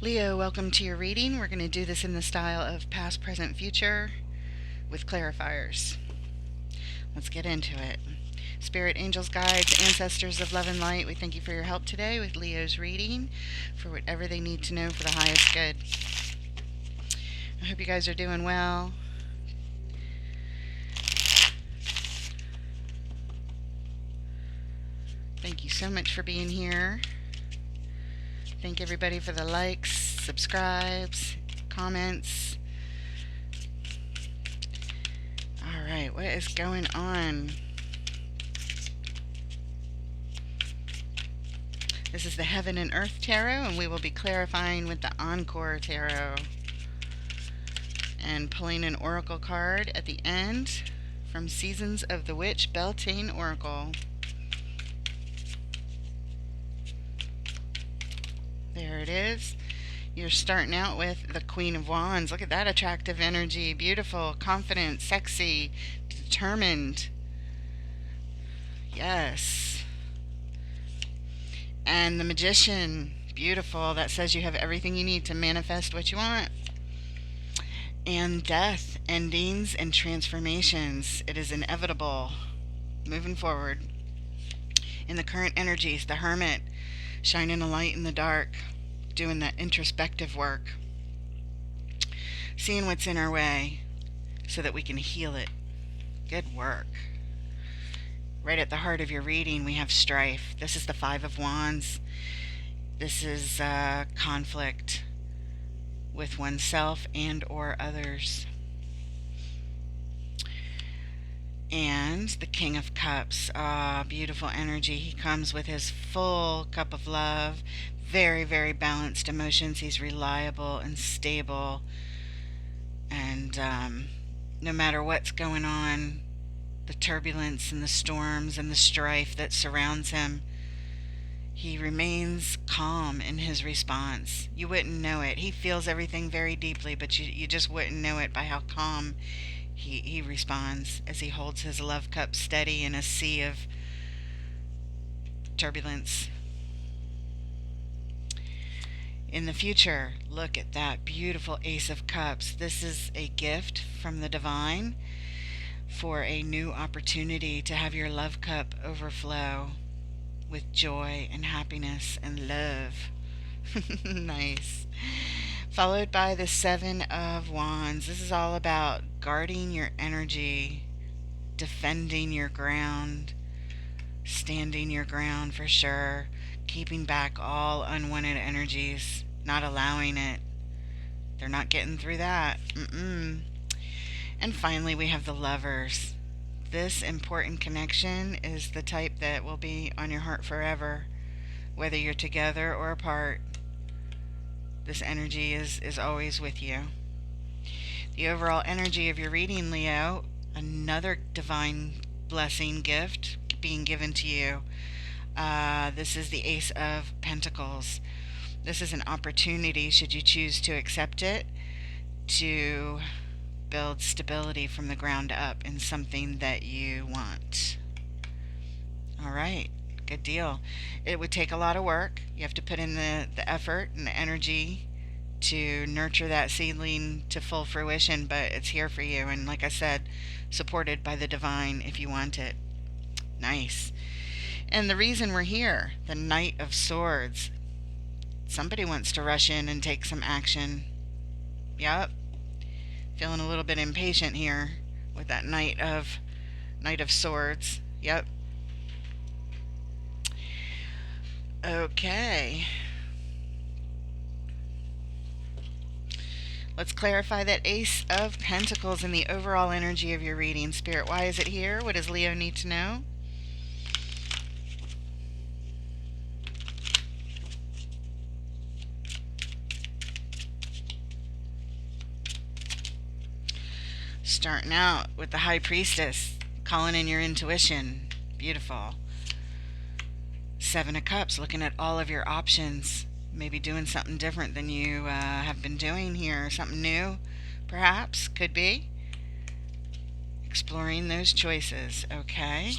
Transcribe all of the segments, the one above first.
Leo, welcome to your reading. We're going to do this in the style of past, present, future with clarifiers. Let's get into it. Spirit, angels, guides, ancestors of love and light, we thank you for your help today with Leo's reading for whatever they need to know for the highest good. I hope you guys are doing well. Thank you so much for being here. Thank everybody for the likes, subscribes, comments. All right, what is going on? This is the Heaven and Earth Tarot, and we will be clarifying with the Encore Tarot and pulling an oracle card at the end from Seasons of the Witch Beltane Oracle. There it is. You're starting out with the Queen of Wands. Look at that attractive energy. Beautiful, confident, sexy, determined. Yes. And the Magician. Beautiful. That says you have everything you need to manifest what you want. And Death, endings, and transformations. It is inevitable. Moving forward. In the current energies, the Hermit, shining a light in the dark, doing that introspective work, seeing what's in our way so that we can heal it. Good work. Right at the heart of your reading, we have strife. This is the Five of Wands. This is conflict with oneself and or others. And the King of Cups. Beautiful energy. He comes with his full cup of love. Very, very balanced emotions. He's reliable and stable. And no matter what's going on, the turbulence and the storms and the strife that surrounds him, he remains calm in his response. You wouldn't know it. He feels everything very deeply, but you just wouldn't know it by how calm he responds as he holds his love cup steady in a sea of turbulence. In the future, look at that beautiful Ace of Cups. This is a gift from the divine for a new opportunity to have your love cup overflow with joy and happiness and love. Nice. Followed by the Seven of Wands. This is all about guarding your energy, defending your ground, standing your ground for sure, keeping back all unwanted energies, not allowing it. They're not getting through that. And finally, we have the Lovers. This important connection is the type that will be on your heart forever, whether you're together or apart. This energy is always with you. The overall energy of your reading, Leo, another divine blessing gift being given to you. This is the Ace of Pentacles. This is an opportunity, should you choose to accept it, to build stability from the ground up in something that you want. All right. Good deal. It would take a lot of work. You have to put in the effort and the energy to nurture that seedling to full fruition, but it's here for you. And like I said, supported by the divine if you want it. Nice. And the reason we're here, the Knight of Swords. Somebody wants to rush in and take some action. Yep. Feeling a little bit impatient here with that Knight of Swords. Yep. Okay. Let's clarify that Ace of Pentacles in the overall energy of your reading. Spirit, why is it here? What does Leo need to know? Starting out with the High Priestess, calling in your intuition. Beautiful. Seven of Cups, looking at all of your options, maybe doing something different than you have been doing here, something new, perhaps, could be. Exploring those choices, okay.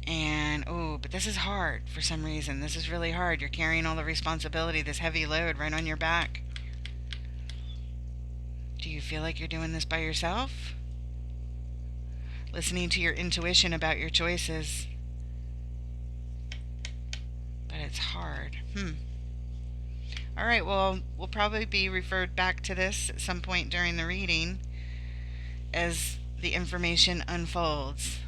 And, oh, but this is hard for some reason. This is really hard. You're carrying all the responsibility, this heavy load right on your back. Do you feel like you're doing this by yourself? Listening to your intuition about your choices. But it's hard. All right, well, we'll probably be referred back to this at some point during the reading as the information unfolds.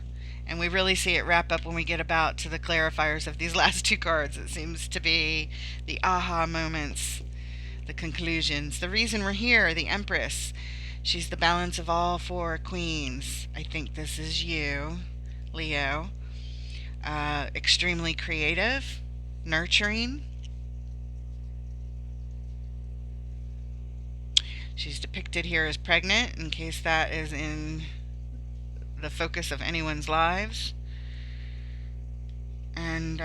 And we really see it wrap up when we get about to the clarifiers of these last two cards. It seems to be the aha moments, the conclusions. The reason we're here, the Empress. She's the balance of all four queens. I think this is you, Leo. Extremely creative, nurturing. She's depicted here as pregnant, in case that is in the focus of anyone's lives. And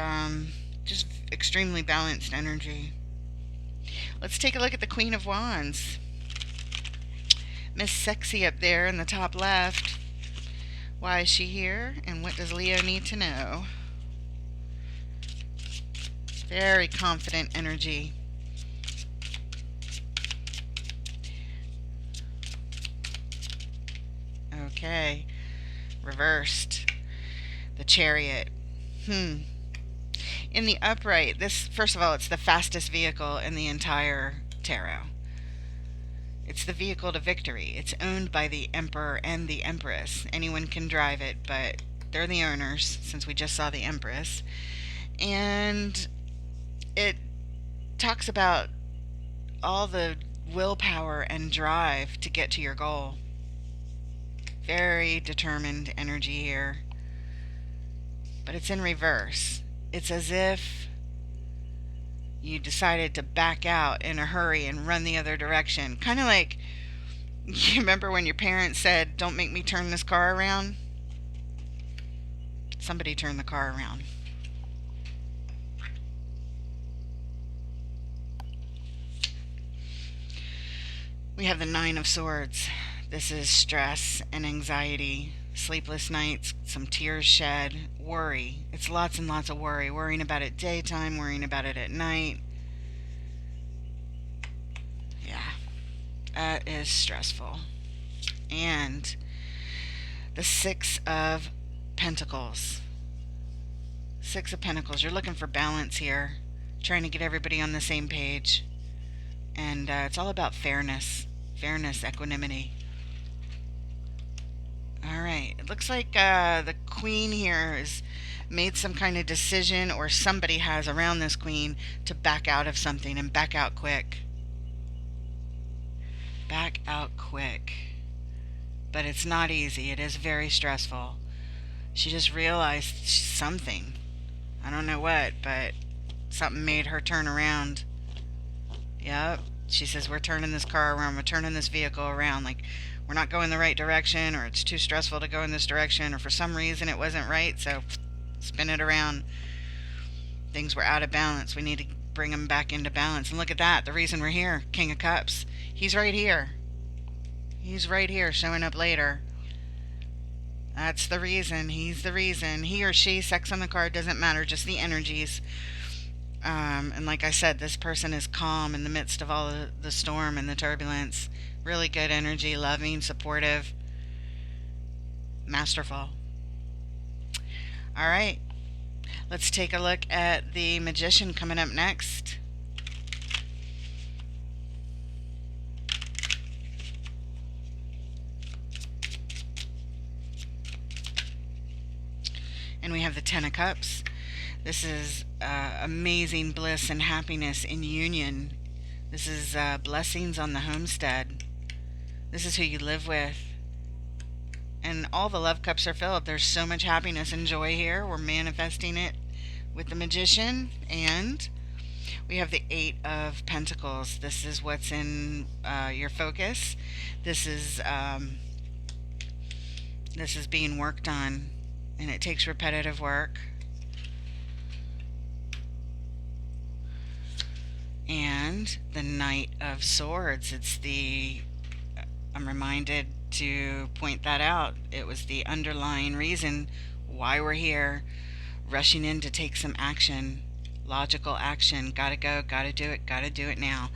just extremely balanced energy. Let's take a look at the Queen of Wands. Miss Sexy up there in the top left. Why is she here, and what does Leo need to know? Very confident energy. Okay, reversed. The Chariot. In the upright, this, first of all, it's the fastest vehicle in the entire tarot. It's the vehicle to victory. It's owned by the Emperor and the Empress. Anyone can drive it, but they're the owners, since we just saw the Empress. And it talks about all the willpower and drive to get to your goal. Very determined energy here. But it's in reverse. It's as if you decided to back out in a hurry and run the other direction. Kind of like, you remember when your parents said, "Don't make me turn this car around"? Somebody turned the car around. We have the Nine of Swords. This is stress and anxiety, sleepless nights, some tears shed, worry. It's lots and lots of worry. Worrying about it daytime, worrying about it at night. Yeah, that is stressful. And the Six of Pentacles. Six of Pentacles. You're looking for balance here, trying to get everybody on the same page. And it's all about fairness, equanimity. Alright, it looks like the Queen here has made some kind of decision, or somebody has around this Queen, to back out of something, and back out quick. Back out quick. But it's not easy. It is very stressful. She just realized something. I don't know what, but something made her turn around. Yep. She says, we're turning this car around. We're turning this vehicle around. Like, we're not going the right direction, or it's too stressful to go in this direction, or for some reason it wasn't right, so spin it around. Things were out of balance. We need to bring them back into balance. And look at that. The reason we're here. King of Cups. He's right here. He's right here, showing up later. That's the reason. He's the reason. He or she, sex on the card, doesn't matter. Just the energies. And like I said, this person is calm in the midst of all the storm and the turbulence. Really good energy, loving, supportive, masterful. All right, let's take a look at the Magician coming up next. And we have the Ten of Cups. This is amazing bliss and happiness in union. This is blessings on the homestead. This is who you live with. And all the love cups are filled. There's so much happiness and joy here. We're manifesting it with the Magician. And we have the Eight of Pentacles. This is what's in your focus. This is being worked on. And it takes repetitive work. And the Knight of Swords. I'm reminded to point that out. It was the underlying reason why we're here. rushing in to take some action, logical action. Gotta go, gotta do it now.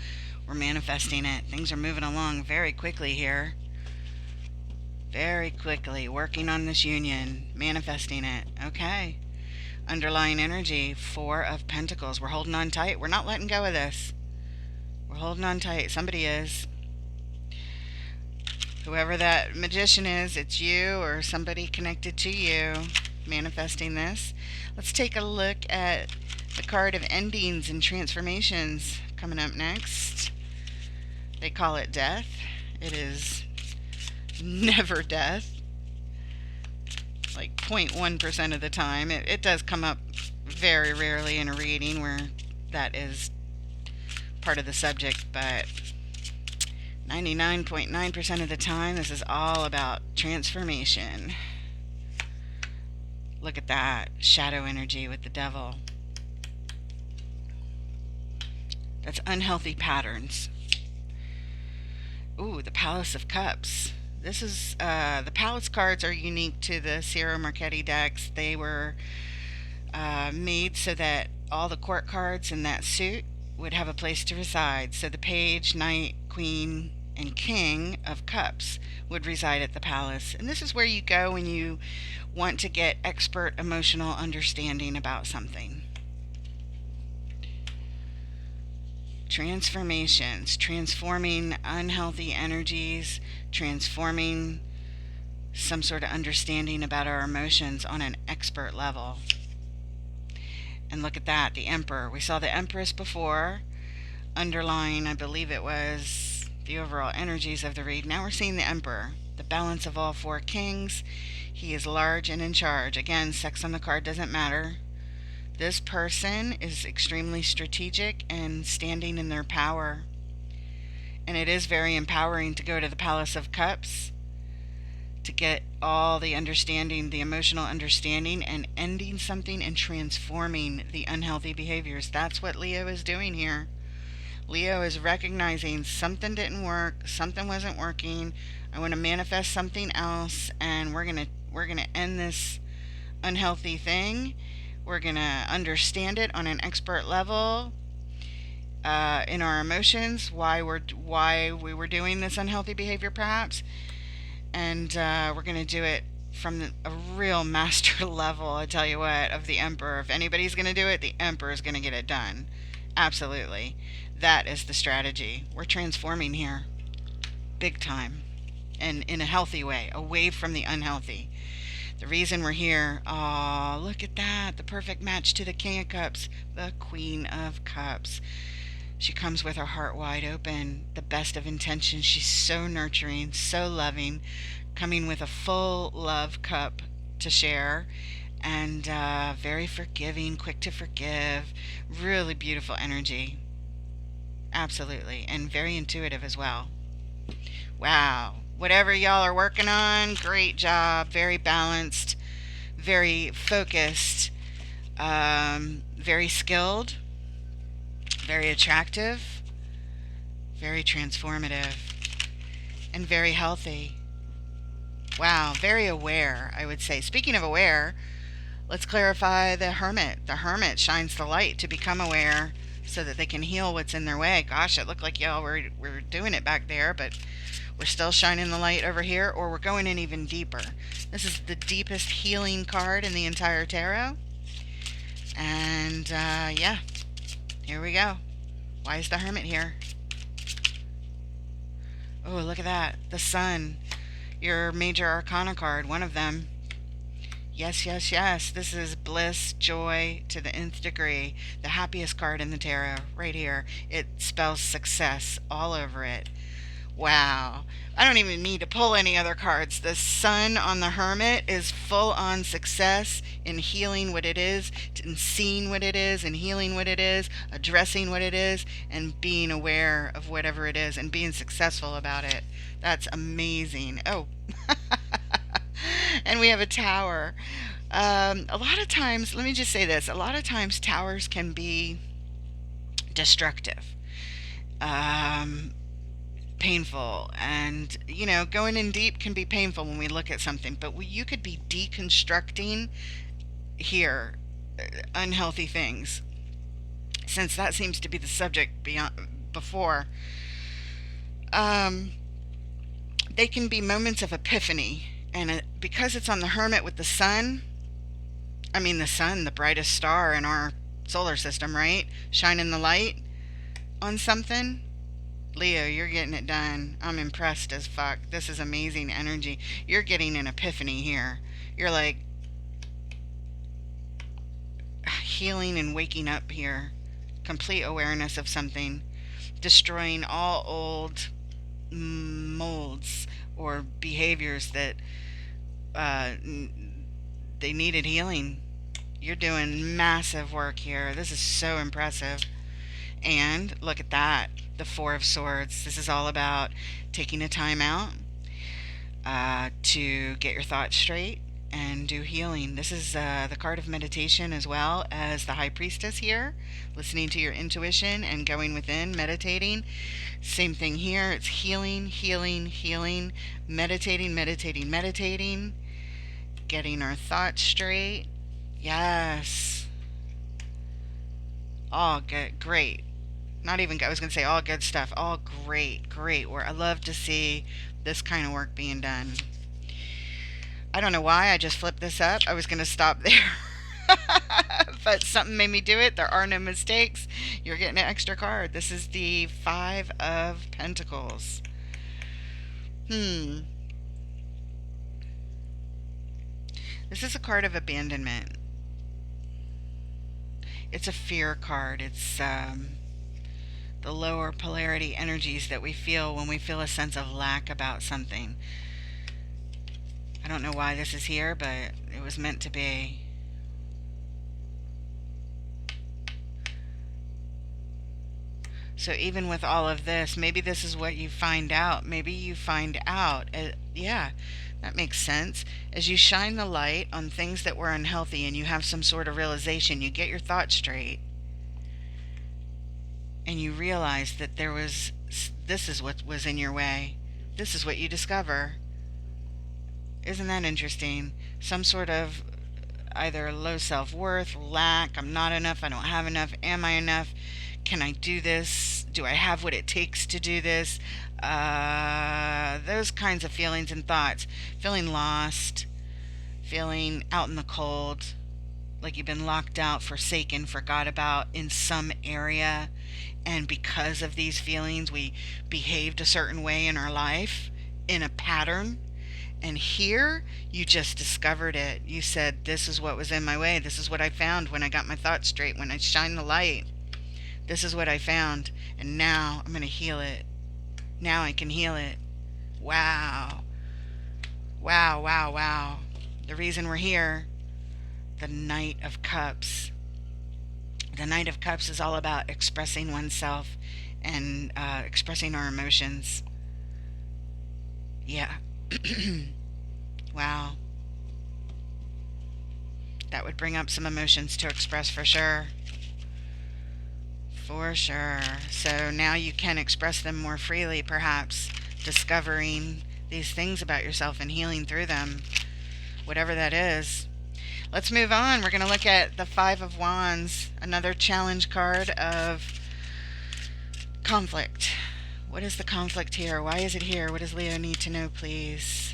We're manifesting it. Things are moving along very quickly here. Very quickly, working on this union, manifesting it. Okay. Underlying energy, Four of Pentacles. We're holding on tight. We're not letting go of this. We're holding on tight. Somebody is. Whoever that magician is, it's you or somebody connected to you manifesting this. Let's take a look at the card of endings and transformations coming up next. They call it death. It is never death. Like 0.1% of the time. It does come up very rarely in a reading where that is part of the subject, but 99.9% of the time, this is all about transformation. Look at that shadow energy with the devil. That's unhealthy patterns. Ooh, the Palace of Cups. This is, the Palace cards are unique to the Ciro Marchetti decks. They were made so that all the court cards in that suit would have a place to reside. So the Page, Knight, Queen, and King of Cups would reside at the palace. And this is where you go when you want to get expert emotional understanding about something. Transformations, transforming unhealthy energies, transforming some sort of understanding about our emotions on an expert level. And look at that, the Emperor. We saw the Empress before, underlying, I believe it was the overall energies of the read. Now we're seeing the Emperor, the balance of all four kings. He is large and in charge. Again, sex on the card doesn't matter. This person is extremely strategic and standing in their power. And it is very empowering to go to the Palace of Cups to get all the understanding, the emotional understanding, and ending something and transforming the unhealthy behaviors. That's what Leo is doing here. Leo is recognizing something didn't work, something wasn't working. I want to manifest something else, and we're gonna end this unhealthy thing. We're gonna understand it on an expert level in our emotions, why we were doing this unhealthy behavior, perhaps, and we're gonna do it from a real master level. I tell you what, of the Emperor. If anybody's gonna do it, the Emperor is gonna get it done. Absolutely, that is the strategy. We're transforming here, big time, and in a healthy way, away from the unhealthy. The reason we're here, oh, look at that, the perfect match to the King of Cups, the Queen of Cups. She comes with her heart wide open, the best of intentions. She's so nurturing, so loving, coming with a full love cup to share, and very forgiving, quick to forgive, really beautiful energy. Absolutely, and very intuitive as well. Wow. Whatever y'all are working on, great job. Very balanced, very focused, very skilled, very attractive, very transformative, and very healthy. Wow, very aware, I would say. Speaking of aware, let's clarify the Hermit. The Hermit shines the light to become aware so that they can heal what's in their way. Gosh, it looked like y'all were doing it back there, but we're still shining the light over here, or we're going in even deeper. This is the deepest healing card in the entire tarot. And yeah, here we go. Why is the Hermit here? Oh, look at that. The Sun. Your major arcana card, one of them. Yes, yes, yes. This is bliss, joy to the nth degree. The happiest card in the tarot, right here. It spells success all over it. Wow. I don't even need to pull any other cards. The Sun on the Hermit is full on success in healing what it is, in seeing what it is, and healing what it is, addressing what it is, and being aware of whatever it is, and being successful about it. That's amazing. Oh. And we have a Tower. A lot of times, let me just say this, a lot of times towers can be destructive. Painful, and going in deep can be painful when we look at something, but you could be deconstructing here unhealthy things, since that seems to be the subject beyond before. Um, they can be moments of epiphany, and because it's on the Hermit with the sun. I mean, the sun, the brightest star in our solar system, right? Shining the light on something. Leo, you're getting it done. I'm impressed as fuck. This is amazing energy. You're getting an epiphany here. You're like healing and waking up here. Complete awareness of something. Destroying all old molds or behaviors that uh, they needed healing. You're doing massive work here. This is so impressive. And look at that, the Four of Swords. This is all about taking a time out to get your thoughts straight and do healing. This is the card of meditation as well as the High Priestess here, listening to your intuition and going within, meditating. Same thing here. It's healing, healing, healing, meditating, meditating, meditating, getting our thoughts straight. Yes. All good. Great. Not even, I was going to say all good stuff. All great, great work. I love to see this kind of work being done. I don't know why I just flipped this up. I was going to stop there. But something made me do it. There are no mistakes. You're getting an extra card. This is the Five of Pentacles. This is a card of abandonment. It's a fear card. It's the lower polarity energies that we feel when we feel a sense of lack about something. I don't know why this is here, but it was meant to be. So even with all of this, maybe this is what you find out. Maybe you find out, yeah, that makes sense. As you shine the light on things that were unhealthy and you have some sort of realization, you get your thoughts straight, and you realize that this is what was in your way. This is what you discover. Isn't that interesting? Some sort of either low self-worth, lack, I'm not enough, I don't have enough, am I enough? Can I do this? Do I have what it takes to do this? Those kinds of feelings and thoughts. Feeling lost, feeling out in the cold, like you've been locked out, forsaken, forgot about in some area. And because of these feelings, we behaved a certain way in our life, in a pattern. And here, you just discovered it. You said, this is what was in my way. This is what I found when I got my thoughts straight, when I shined the light. This is what I found. And now I'm going to heal it. Now I can heal it. Wow. Wow, wow, wow. The reason we're here, the Knight of Cups. The Knight of Cups is all about expressing oneself and expressing our emotions. Yeah. Wow. That would bring up some emotions to express for sure. For sure. So now you can express them more freely, perhaps discovering these things about yourself and healing through them, whatever that is. Let's move on. We're going to look at the Five of Wands, another challenge card of conflict. What is the conflict here? Why is it here? What does Leo need to know, please?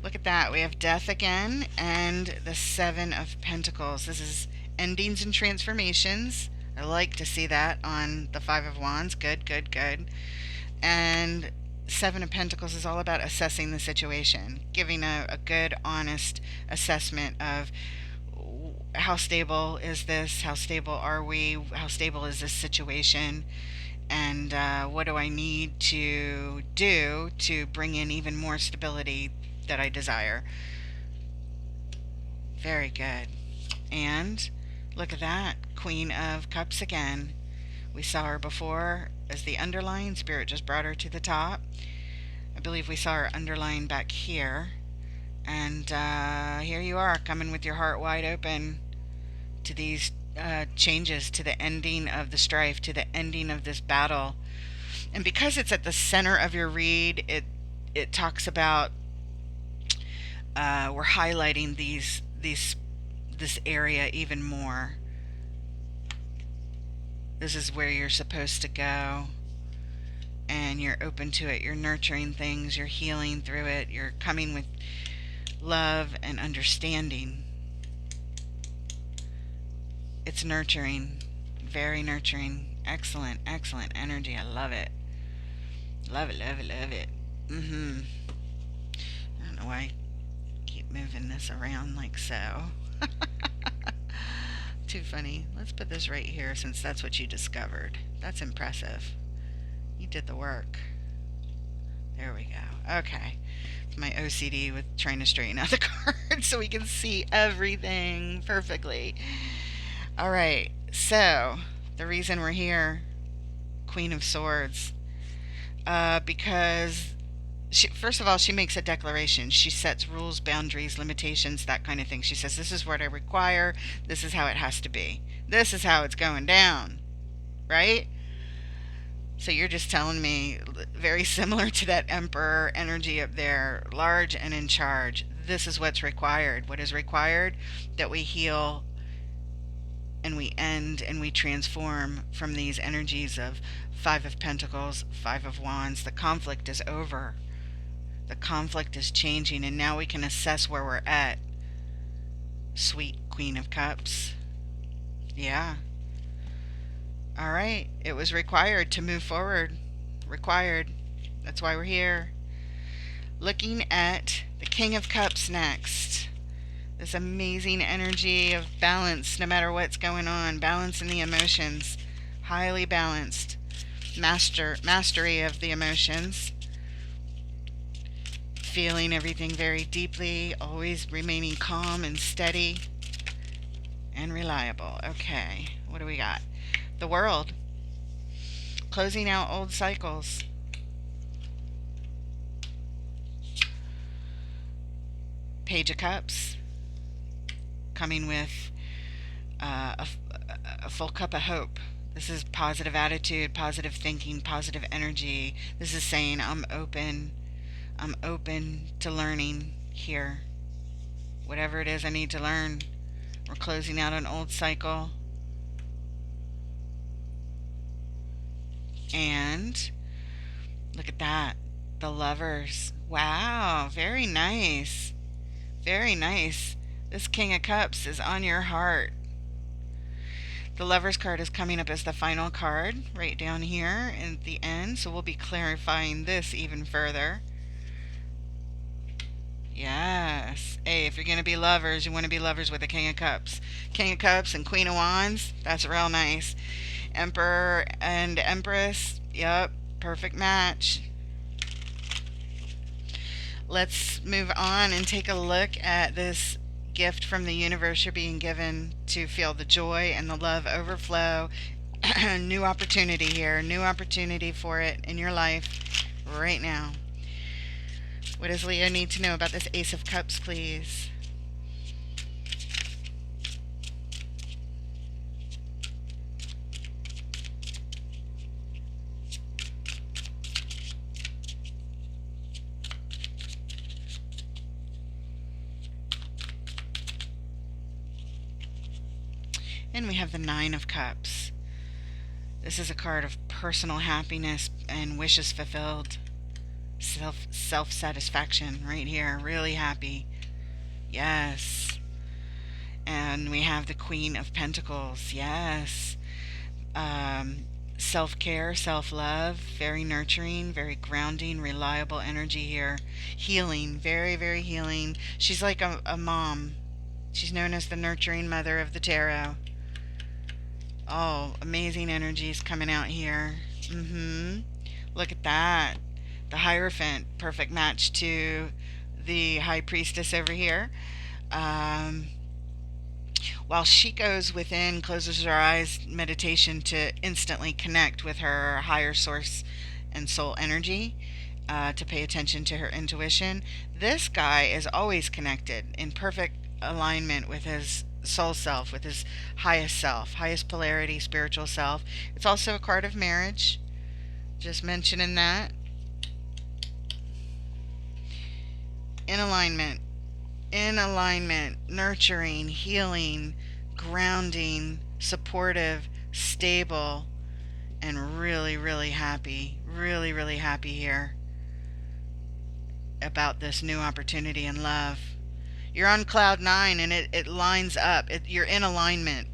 Look at that. We have Death again and the Seven of Pentacles. This is endings and transformations. I like to see that on the Five of Wands. Good, good, good. And Seven of Pentacles is all about assessing the situation, giving a good, honest assessment of how stable is this? How stable are we? How stable is this situation? And what do I need to do to bring in even more stability that I desire? Very good. And look at that, Queen of Cups again. We saw her before as the underline. Spirit just brought her to the top. I believe we saw her underline back here. And here you are, coming with your heart wide open to these changes, to the ending of the strife, to the ending of this battle. And because it's at the center of your read, it talks about we're highlighting these this area even more. This is where you're supposed to go, and you're open to it. You're nurturing things, you're healing through it, you're coming with love and understanding. It's nurturing, very nurturing. Excellent, excellent energy. I love it. Love it, love it, love it. I don't know why I keep moving this around like so. Too funny. Let's put this right here since that's what you discovered. That's impressive. You did the work. There we go. Okay. It's my OCD with trying to straighten out the cards so we can see everything perfectly. All right. So, the reason we're here, Queen of Swords, because first of all, she makes a declaration. She sets rules, boundaries, limitations, that kind of thing. She says, this is what I require. This is how it has to be. This is how it's going down. Right? So you're just telling me, very similar to that Emperor energy up there, large and in charge. This is what's required. What is required? That we heal and we end and we transform from these energies of Five of Pentacles, Five of Wands. The conflict is over. The conflict is changing, and now we can assess where we're at. Sweet Queen of Cups. Yeah. All right. It was required to move forward. Required. That's why we're here. Looking at the King of Cups next. This amazing energy of balance no matter what's going on. Balance in the emotions. Highly balanced. Mastery of the emotions. Feeling everything very deeply. Always remaining calm and steady. And reliable. Okay. What do we got? The World. Closing out old cycles. Page of Cups. Coming with a full cup of hope. This is positive attitude, positive thinking, positive energy. This is saying I'm open. I'm open to learning here. Whatever it is I need to learn. We're closing out an old cycle. And look at that. The Lovers. Wow. Very nice. Very nice. This King of Cups is on your heart. The Lovers card is coming up as the final card right down here at the end. So we'll be clarifying this even further. Yes. Hey, if you're going to be lovers, you want to be lovers with the King of Cups. King of Cups and Queen of Wands. That's real nice. Emperor and Empress. Yep. Perfect match. Let's move on and take a look at this gift from the universe you're being given to feel the joy and the love overflow. New opportunity here. New opportunity for it in your life right now. What does Leo need to know about this Ace of Cups, please? And we have the Nine of Cups. This is a card of personal happiness and wishes fulfilled. Self-satisfaction right here. Really happy. Yes. And we have the Queen of Pentacles. Yes. Self-care, self-love, very nurturing, very grounding, reliable energy here. Healing, very, very healing. She's like a mom. She's known as the nurturing mother of the tarot. Oh, amazing energies coming out here. Look at that. The Hierophant, perfect match to the High Priestess over here. While she goes within, closes her eyes, meditation to instantly connect with her higher source and soul energy, to pay attention to her intuition. This guy is always connected in perfect alignment with his soul self, with his highest self, highest polarity, spiritual self. It's also a card of marriage. Just mentioning that. In alignment. in alignment, nurturing, healing, grounding, supportive, stable, and really, really happy. Really, really happy here about this new opportunity in love. You're on cloud nine and it lines up. You're in alignment.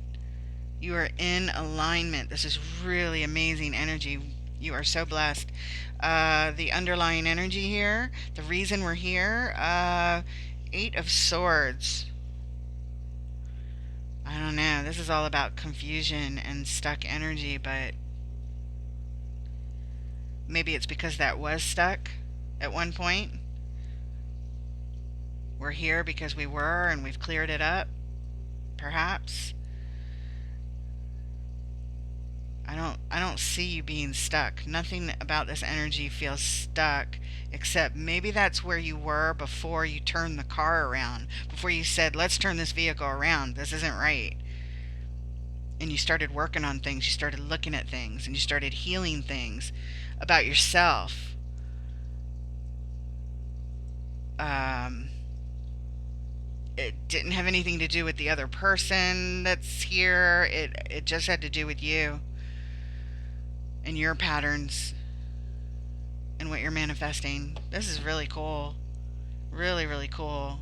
You are in alignment. This is really amazing energy. You are so blessed. The underlying energy here, the reason we're here, Eight of Swords. I don't know. This is all about confusion and stuck energy, but maybe it's because that was stuck at one point. We're here because we were and we've cleared it up, perhaps. I don't see you being stuck. Nothing about this energy feels stuck, except maybe that's where you were before you turned the car around, before you said, let's turn this vehicle around, this isn't right. And you started working on things, you started looking at things, and you started healing things about yourself. um it didn't have anything to do with the other person that's here. It just had to do with you and your patterns and what you're manifesting. This is really cool. Really, really cool.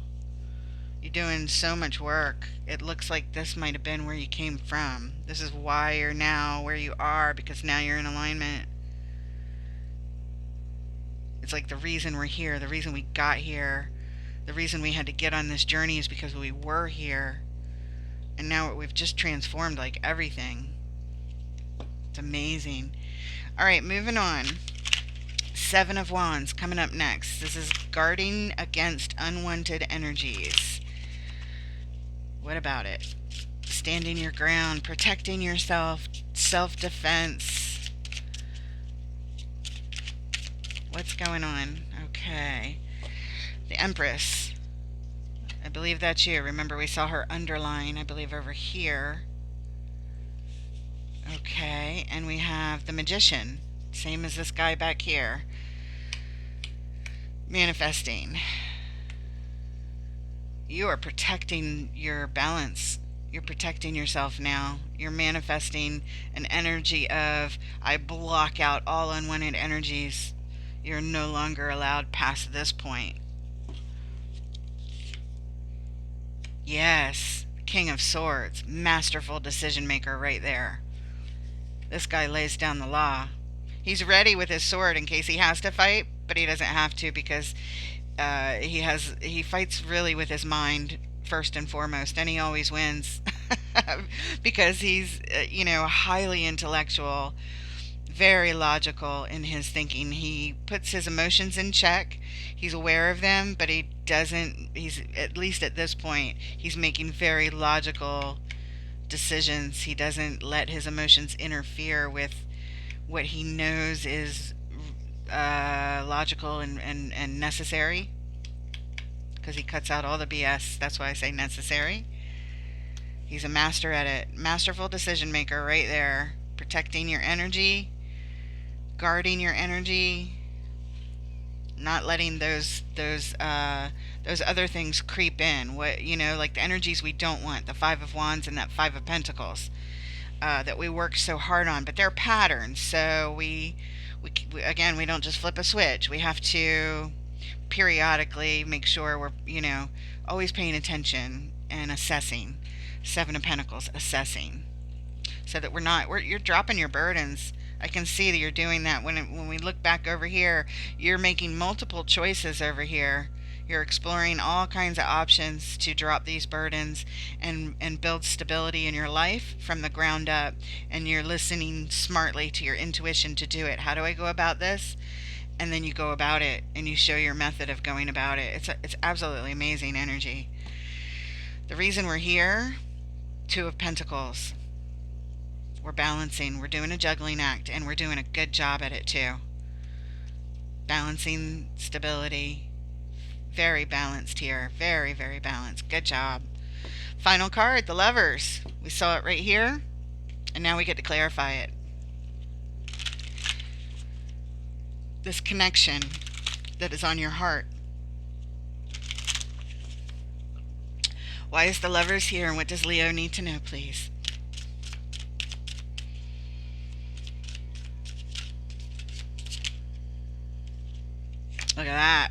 You're doing so much work. It looks like this might have been where you came from. This is why you're now where you are, because now you're in alignment. It's like the reason we're here, the reason we got here, the reason we had to get on this journey is because we were here. And now we've just transformed like everything. It's amazing. All right, moving on. Seven of Wands coming up next. This is guarding against unwanted energies. What about it? Standing your ground, protecting yourself, self-defense. What's going on? Okay. The Empress. I believe that's you. Remember, we saw her underline, I believe, over here. Okay, and we have the Magician. Same as this guy back here. Manifesting. You are protecting your balance. You're protecting yourself now. You're manifesting an energy of, I block out all unwanted energies. You're no longer allowed past this point. Yes, King of Swords. Masterful decision maker right there. This guy lays down the law. He's ready with his sword in case he has to fight, but he doesn't have to because he fights really with his mind first and foremost, and he always wins because he's highly intellectual, very logical in his thinking. He puts his emotions in check. He's aware of them, but he doesn't. He's, at least at this point, he's making very logical decisions. He doesn't let his emotions interfere with what he knows is logical and necessary, because he cuts out all the BS. That's why I say necessary. He's a master at it. Masterful decision maker right there. Protecting your energy, guarding your energy, not letting those other things creep in. What, like the energies we don't want, the Five of Wands and that Five of Pentacles, that we work so hard on, but they're patterns. So we again, we don't just flip a switch. We have to periodically make sure we're always paying attention and assessing. Seven of Pentacles, assessing, so that you're dropping your burdens. I can see that you're doing that. When we look back over here, you're making multiple choices over here. You're exploring all kinds of options to drop these burdens and build stability in your life from the ground up. And you're listening smartly to your intuition to do it. How do I go about this? And then you go about it and you show your method of going about it. It's absolutely amazing energy. The reason we're here, Two of Pentacles. We're balancing. We're doing a juggling act, and we're doing a good job at it too. Balancing stability. Very balanced here. Very, very balanced. Good job. Final card, the Lovers. We saw it right here, and now we get to clarify it. This connection that is on your heart. Why is the Lovers here, and what does Leo need to know, please? Look at that.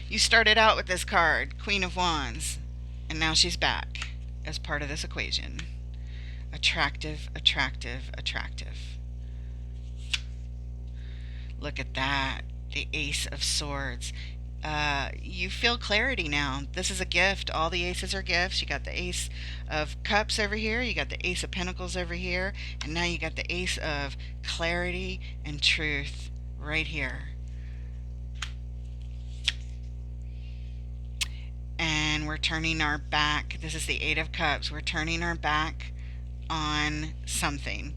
You started out with this card, Queen of Wands, and now she's back as part of this equation. Attractive, attractive, attractive. Look at that. The Ace of Swords. You feel clarity now. This is a gift. All the aces are gifts. You got the Ace of Cups over here. You got the Ace of Pentacles over here. And now you got the Ace of Clarity and Truth right here. And we're turning our back. This is the Eight of Cups. We're turning our back on something.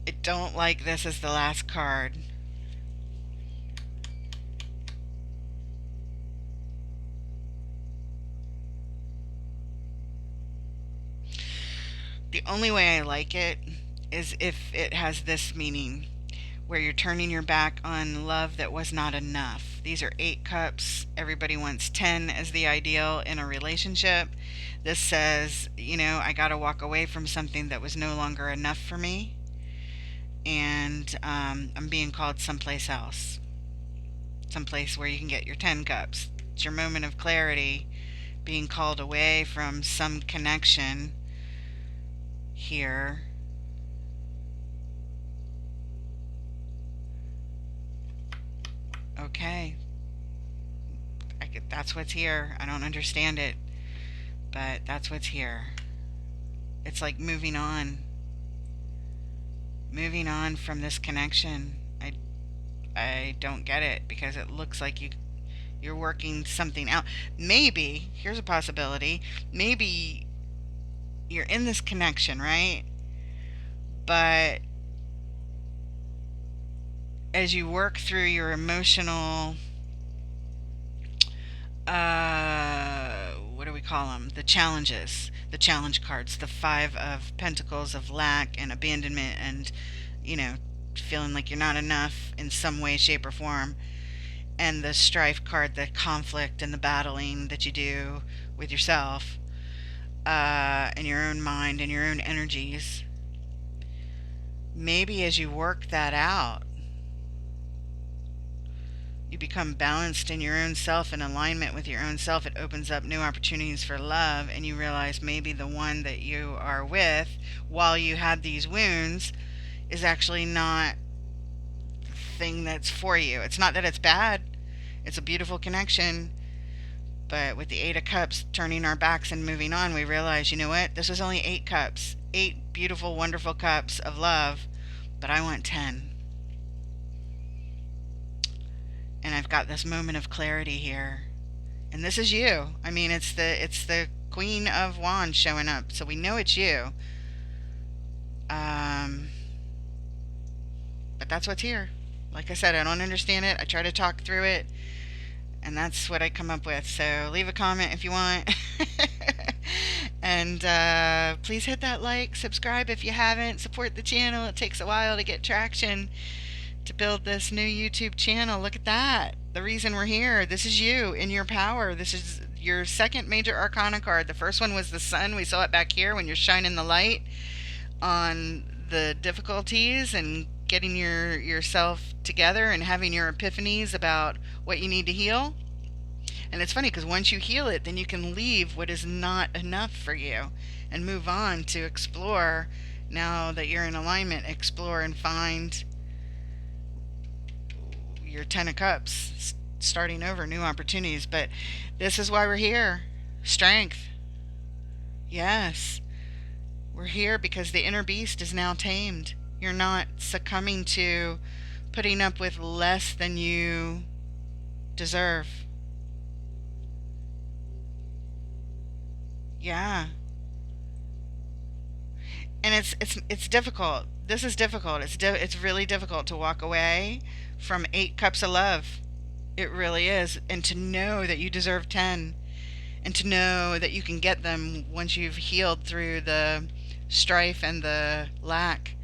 I don't like this as the last card. The only way I like it is if it has this meaning, where you're turning your back on love that was not enough. These are 8 cups. Everybody wants 10 as the ideal in a relationship. This says, I got to walk away from something that was no longer enough for me. And I'm being called someplace else. Someplace where you can get your 10 cups. It's your moment of clarity, being called away from some connection here. Okay. That's what's here. I don't understand it, but that's what's here. It's like moving on. Moving on from this connection. I don't get it, because it looks like you're working something out. Maybe, here's a possibility, maybe you're in this connection, right? But as you work through your emotional, what do we call them? The challenges, the challenge cards, the 5 of Pentacles of lack and abandonment and, feeling like you're not enough in some way, shape, or form. And the strife card, the conflict and the battling that you do with yourself, and your own mind and your own energies. Maybe as you work that out, you become balanced in your own self, in alignment with your own self. It opens up new opportunities for love, and you realize maybe the one that you are with, while you had these wounds, is actually not the thing that's for you. It's not that it's bad. It's a beautiful connection. But with the 8 of Cups, turning our backs and moving on, we realize, you know what? This was only 8 cups. 8 beautiful, wonderful cups of love. But I want 10. And I've got this moment of clarity here. And this is you. I mean, it's the Queen of Wands showing up. So we know it's you. But that's what's here. Like I said, I don't understand it. I try to talk through it. And that's what I come up with. So leave a comment if you want. And please hit that like, subscribe if you haven't. Support the channel. It takes a while to get traction to build this new YouTube channel. Look at that. The reason we're here. This is you in your power. This is your second major arcana card. The first one was the sun. We saw it back here when you're shining the light on the difficulties and getting yourself together and having your epiphanies about what you need to heal. And it's funny, because once you heal it, then you can leave what is not enough for you and move on to explore. Now that you're in alignment, explore and find your 10 of Cups, starting over, new opportunities. But this is why we're here. Strength. Yes. We're here because the inner beast is now tamed. You're not succumbing to putting up with less than you deserve. Yeah. And it's difficult. This is difficult. It's really difficult to walk away from 8 cups of love. It really is. And to know that you deserve 10. And to know that you can get them once you've healed through the strife and the lack.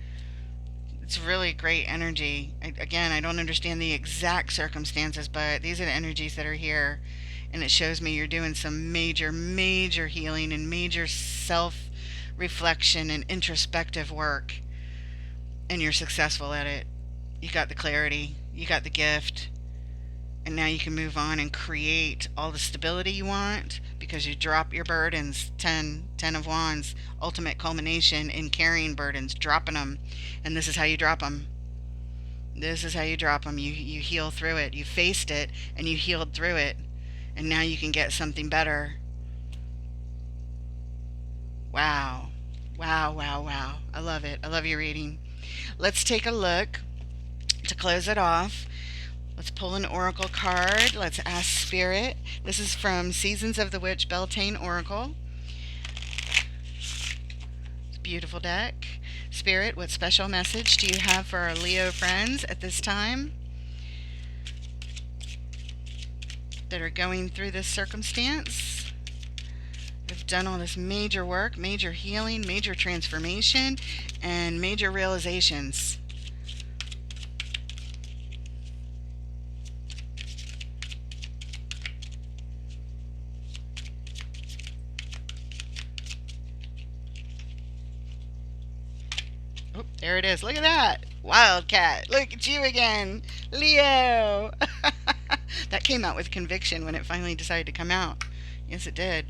It's really great energy. Again, I don't understand the exact circumstances, but these are the energies that are here. and it shows me you're doing some major, major healing and major self reflection and introspective work, and you're successful at it. You got the clarity, you got the gift, and now you can move on and create all the stability you want because you drop your burdens. 10 of wands, ultimate culmination in carrying burdens, dropping them. And this is how you drop them. This is how you drop them. You heal through it. You faced it and you healed through it, and now you can get something better. Wow. Wow, wow, wow. I love it. I love your reading. Let's take a look to close it off. Let's pull an oracle card. Let's ask Spirit. This is from Seasons of the Witch Beltane Oracle. It's a beautiful deck. Spirit, what special message do you have for our Leo friends at this time that are going through this circumstance? We've done all this major work, major healing, major transformation, and major realizations. Oh, there it is. Look at that. Wildcat. Look at you again. Leo. That came out with conviction when it finally decided to come out. Yes, it did.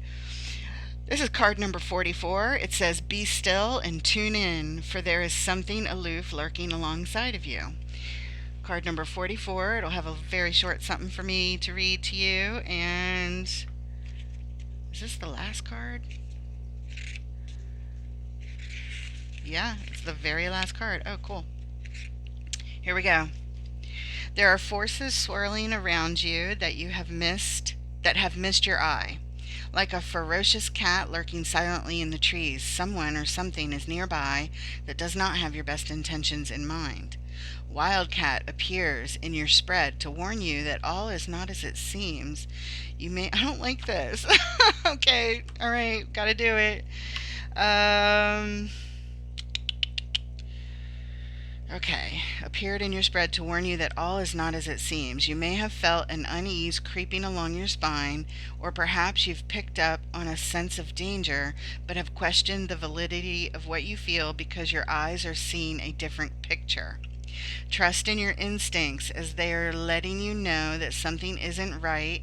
This is card number 44. It says, "Be still and tune in, for there is something aloof lurking alongside of you." Card number 44. It'll have a very short something for me to read to you. And is this the last card? Yeah, it's the very last card. Oh, cool. Here we go. There are forces swirling around you that have missed your eye. Like a ferocious cat lurking silently in the trees, someone or something is nearby that does not have your best intentions in mind. Wildcat appears in your spread to warn you that all is not as it seems. I don't like this. Okay, all right, gotta do it. Okay, appeared in your spread to warn you that all is not as it seems. You may have felt an unease creeping along your spine, or perhaps you've picked up on a sense of danger, but have questioned the validity of what you feel because your eyes are seeing a different picture. Trust in your instincts as they are letting you know that something isn't right,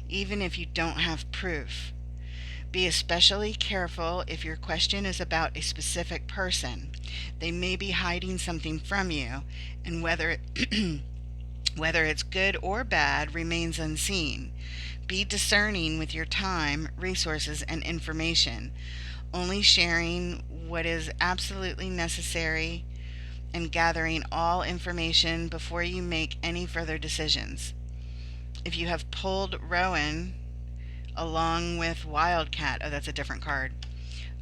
even if you don't have proof. Be especially careful if your question is about a specific person. They may be hiding something from you, and whether it's good or bad remains unseen. Be discerning with your time, resources, and information, only sharing what is absolutely necessary and gathering all information before you make any further decisions. If you have pulled Rowan along with Wildcat, oh, that's a different card,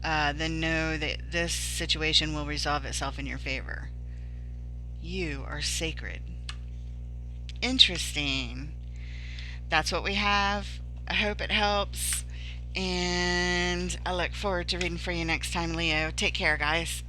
then know that this situation will resolve itself in your favor. You are sacred. Interesting. That's what we have. I hope it helps. And I look forward to reading for you next time, Leo. Take care, guys.